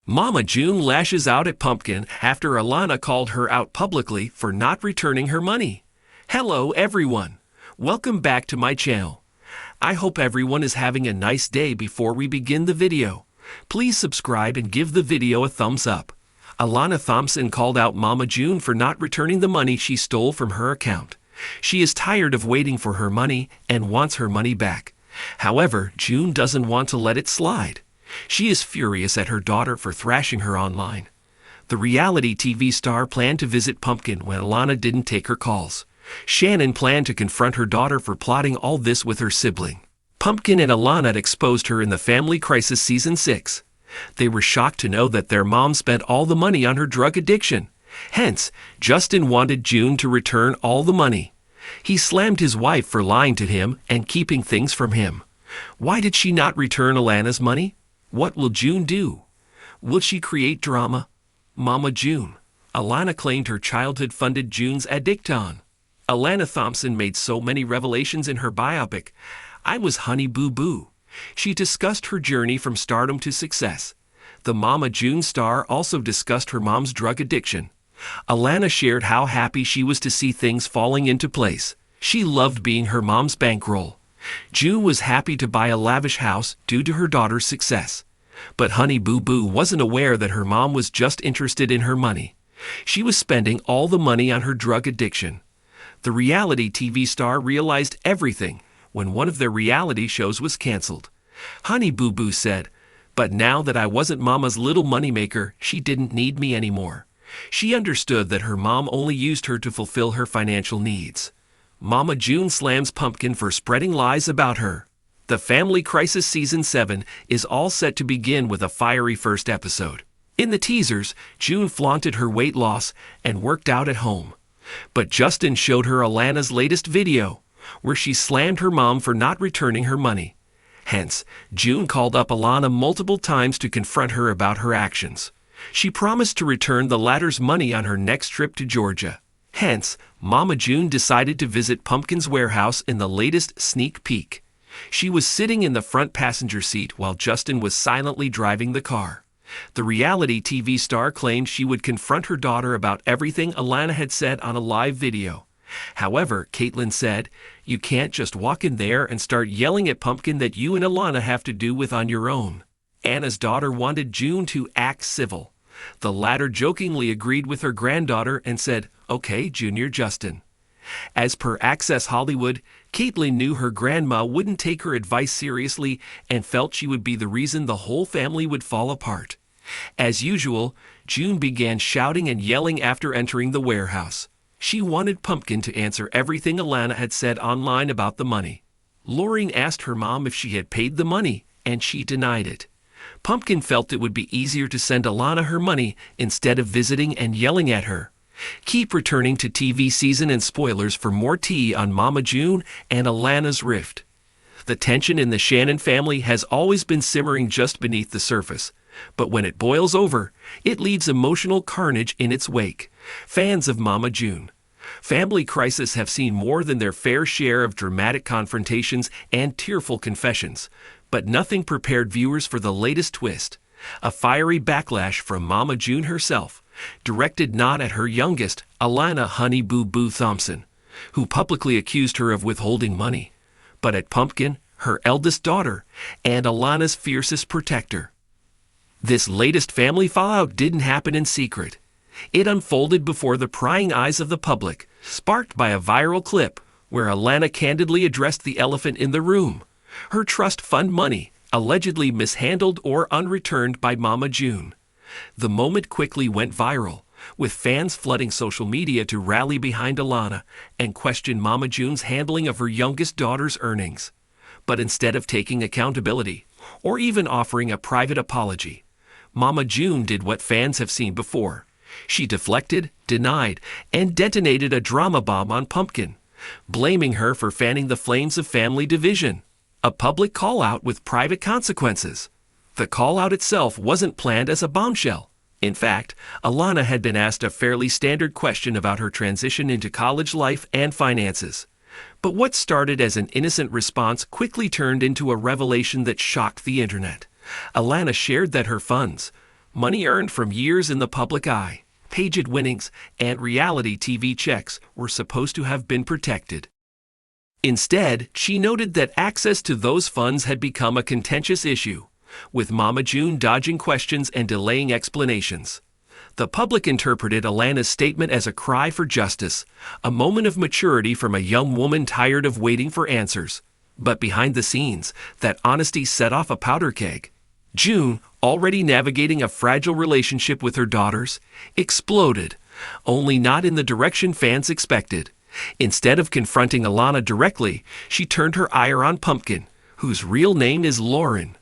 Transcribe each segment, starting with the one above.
Mama June lashes out at Pumpkin after Alana called her out publicly for not returning her money. Hello everyone. Welcome back to my channel. I hope everyone is having a nice day. Before we begin the video, please subscribe and give the video a thumbs up. Alana Thompson called out Mama June for not returning the money she stole from her account. She is tired of waiting for her money and wants her money back. However, June doesn't want to let it slide. She is furious at her daughter for thrashing her online. The reality TV star planned to visit Pumpkin when Alana didn't take her calls. Shannon planned to confront her daughter for plotting all this with her sibling. Pumpkin and Alana had exposed her in the Family Crisis Season 6. They were shocked to know that their mom spent all the money on her drug addiction. Hence, Justin wanted June to return all the money. He slammed his wife for lying to him and keeping things from him. Why did she not return Alana's money? What will June do? Will she create drama? Mama June. Alana claimed her childhood funded June's addiction. Alana Thompson made so many revelations in her biopic, I Was Honey Boo Boo. She discussed her journey from stardom to success. The Mama June star also discussed her mom's drug addiction. Alana shared how happy she was to see things falling into place. She loved being her mom's bankroll. June was happy to buy a lavish house due to her daughter's success. But Honey Boo Boo wasn't aware that her mom was just interested in her money. She was spending all the money on her drug addiction. The reality TV star realized everything when one of their reality shows was canceled. Honey Boo Boo said, "But now that I wasn't Mama's little moneymaker, she didn't need me anymore." She understood that her mom only used her to fulfill her financial needs. Mama June slams Pumpkin for spreading lies about her. The Family Crisis Season 7 is all set to begin with a fiery first episode. In the teasers, June flaunted her weight loss and worked out at home. But Justin showed her Alana's latest video, where she slammed her mom for not returning her money. Hence, June called up Alana multiple times to confront her about her actions. She promised to return the latter's money on her next trip to Georgia. Hence, Mama June decided to visit Pumpkin's warehouse in the latest sneak peek. She was sitting in the front passenger seat while Justin was silently driving the car. The reality TV star claimed she would confront her daughter about everything Alana had said on a live video. However, Caitlin said, "You can't just walk in there and start yelling at Pumpkin that you and Alana have to do with on your own." Anna's daughter wanted June to act civil. The latter jokingly agreed with her granddaughter and said, "Okay, Junior Justin." As per Access Hollywood, Caitlin knew her grandma wouldn't take her advice seriously and felt she would be the reason the whole family would fall apart. As usual, June began shouting and yelling after entering the warehouse. She wanted Pumpkin to answer everything Alana had said online about the money. Lauren asked her mom if she had paid the money, and she denied it. Pumpkin felt it would be easier to send Alana her money instead of visiting and yelling at her. Keep returning to TV season and spoilers for more tea on Mama June and Alana's rift. The tension in the Shannon family has always been simmering just beneath the surface, but when it boils over, it leaves emotional carnage in its wake. Fans of Mama June. Family Crisis have seen more than their fair share of dramatic confrontations and tearful confessions, but nothing prepared viewers for the latest twist. A fiery backlash from Mama June herself, directed not at her youngest, Alana Honey Boo Boo Thompson, who publicly accused her of withholding money, but at Pumpkin, her eldest daughter, and Alana's fiercest protector. This latest family fallout didn't happen in secret. It unfolded before the prying eyes of the public, sparked by a viral clip where Alana candidly addressed the elephant in the room, her trust fund money, allegedly mishandled or unreturned by Mama June. The moment quickly went viral, with fans flooding social media to rally behind Alana and question Mama June's handling of her youngest daughter's earnings. But instead of taking accountability, or even offering a private apology, Mama June did what fans have seen before. She deflected, denied, and detonated a drama bomb on Pumpkin, blaming her for fanning the flames of family division. A public call-out with private consequences. The call-out itself wasn't planned as a bombshell. In fact, Alana had been asked a fairly standard question about her transition into college life and finances. But what started as an innocent response quickly turned into a revelation that shocked the internet. Alana shared that her funds, Money earned from years in the public eye, pageant winnings, and reality TV checks were supposed to have been protected. Instead, she noted that access to those funds had become a contentious issue, with Mama June dodging questions and delaying explanations. The public interpreted Alana's statement as a cry for justice, a moment of maturity from a young woman tired of waiting for answers. But behind the scenes, that honesty set off a powder keg. June, already navigating a fragile relationship with her daughters, exploded, only not in the direction fans expected. Instead of confronting Alana directly, she turned her ire on Pumpkin, whose real name is Lauren.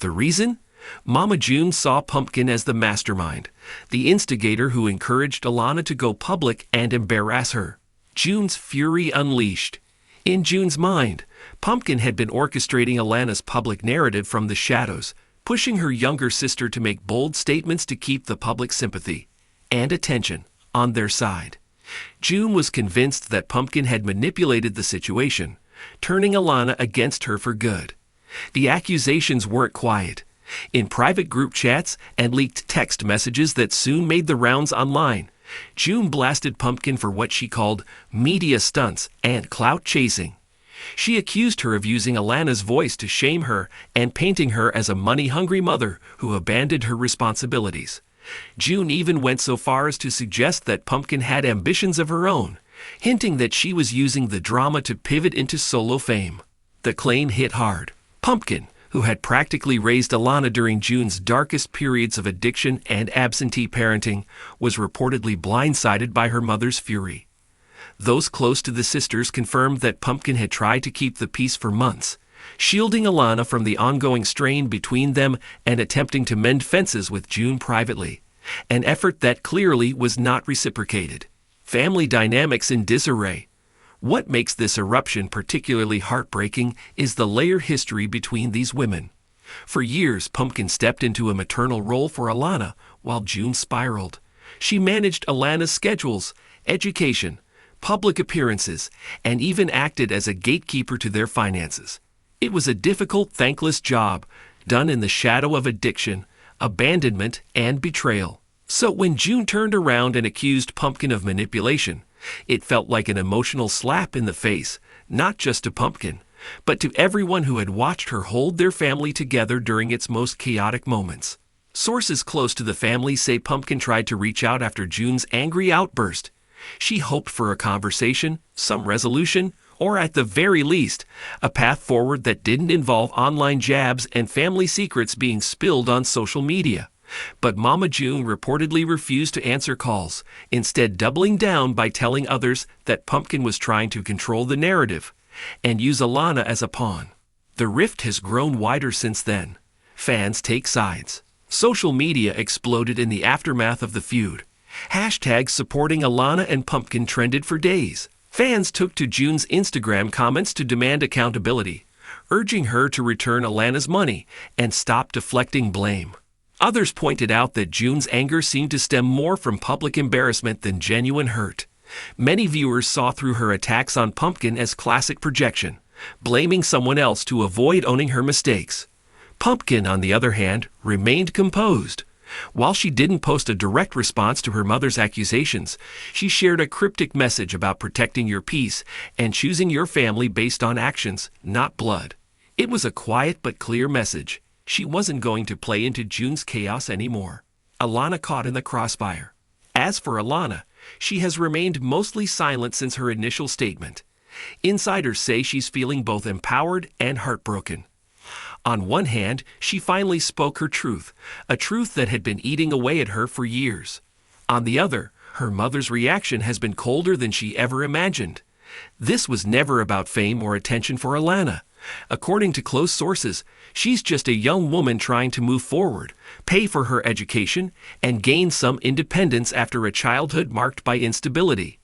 The reason? Mama June saw Pumpkin as the mastermind, the instigator who encouraged Alana to go public and embarrass her. June's fury unleashed. In June's mind, Pumpkin had been orchestrating Alana's public narrative from the shadows, pushing her younger sister to make bold statements to keep the public sympathy and attention on their side. June was convinced that Pumpkin had manipulated the situation, turning Alana against her for good. The accusations weren't quiet. In private group chats and leaked text messages that soon made the rounds online, June blasted Pumpkin for what she called media stunts and clout chasing. She accused her of using Alana's voice to shame her and painting her as a money-hungry mother who abandoned her responsibilities. June even went so far as to suggest that Pumpkin had ambitions of her own, hinting that she was using the drama to pivot into solo fame. The claim hit hard. Pumpkin, who had practically raised Alana during June's darkest periods of addiction and absentee parenting, was reportedly blindsided by her mother's fury. Those close to the sisters confirmed that Pumpkin had tried to keep the peace for months, shielding Alana from the ongoing strain between them and attempting to mend fences with June privately, an effort that clearly was not reciprocated. Family dynamics in disarray. What makes this eruption particularly heartbreaking is the layered history between these women. For years, Pumpkin stepped into a maternal role for Alana while June spiraled. She managed Alana's schedules, education, public appearances, and even acted as a gatekeeper to their finances. It was a difficult, thankless job, done in the shadow of addiction, abandonment, and betrayal. So when June turned around and accused Pumpkin of manipulation, it felt like an emotional slap in the face, not just to Pumpkin, but to everyone who had watched her hold their family together during its most chaotic moments. Sources close to the family say Pumpkin tried to reach out after June's angry outburst. She hoped for a conversation, some resolution, or at the very least, a path forward that didn't involve online jabs and family secrets being spilled on social media. But Mama June reportedly refused to answer calls, instead doubling down by telling others that Pumpkin was trying to control the narrative and use Alana as a pawn. The rift has grown wider since then. Fans take sides. Social media exploded in the aftermath of the feud. Hashtags supporting Alana and Pumpkin trended for days. Fans took to June's Instagram comments to demand accountability, urging her to return Alana's money and stop deflecting blame. Others pointed out that June's anger seemed to stem more from public embarrassment than genuine hurt. Many viewers saw through her attacks on Pumpkin as classic projection, blaming someone else to avoid owning her mistakes. Pumpkin, on the other hand, remained composed. While she didn't post a direct response to her mother's accusations, she shared a cryptic message about protecting your peace and choosing your family based on actions, not blood. It was a quiet but clear message. She wasn't going to play into June's chaos anymore. Alana caught in the crossfire. As for Alana, she has remained mostly silent since her initial statement. Insiders say she's feeling both empowered and heartbroken. On one hand, she finally spoke her truth, a truth that had been eating away at her for years. On the other, her mother's reaction has been colder than she ever imagined. This was never about fame or attention for Alana. According to close sources, she's just a young woman trying to move forward, pay for her education, and gain some independence after a childhood marked by instability.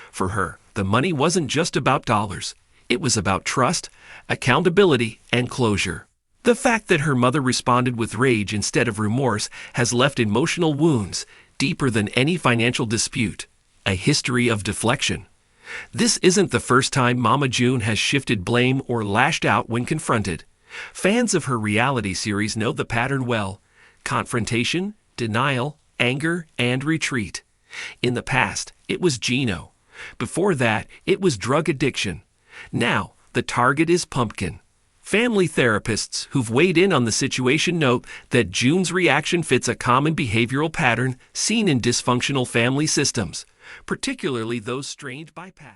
For her, the money wasn't just about dollars. It was about trust, accountability, and closure. The fact that her mother responded with rage instead of remorse has left emotional wounds deeper than any financial dispute, a history of deflection. This isn't the first time Mama June has shifted blame or lashed out when confronted. Fans of her reality series know the pattern well: confrontation, denial, anger, and retreat. In the past, it was Gino. Before that, it was drug addiction. Now, the target is Pumpkin. Family therapists who've weighed in on the situation note that June's reaction fits a common behavioral pattern seen in dysfunctional family systems, particularly those strained by past.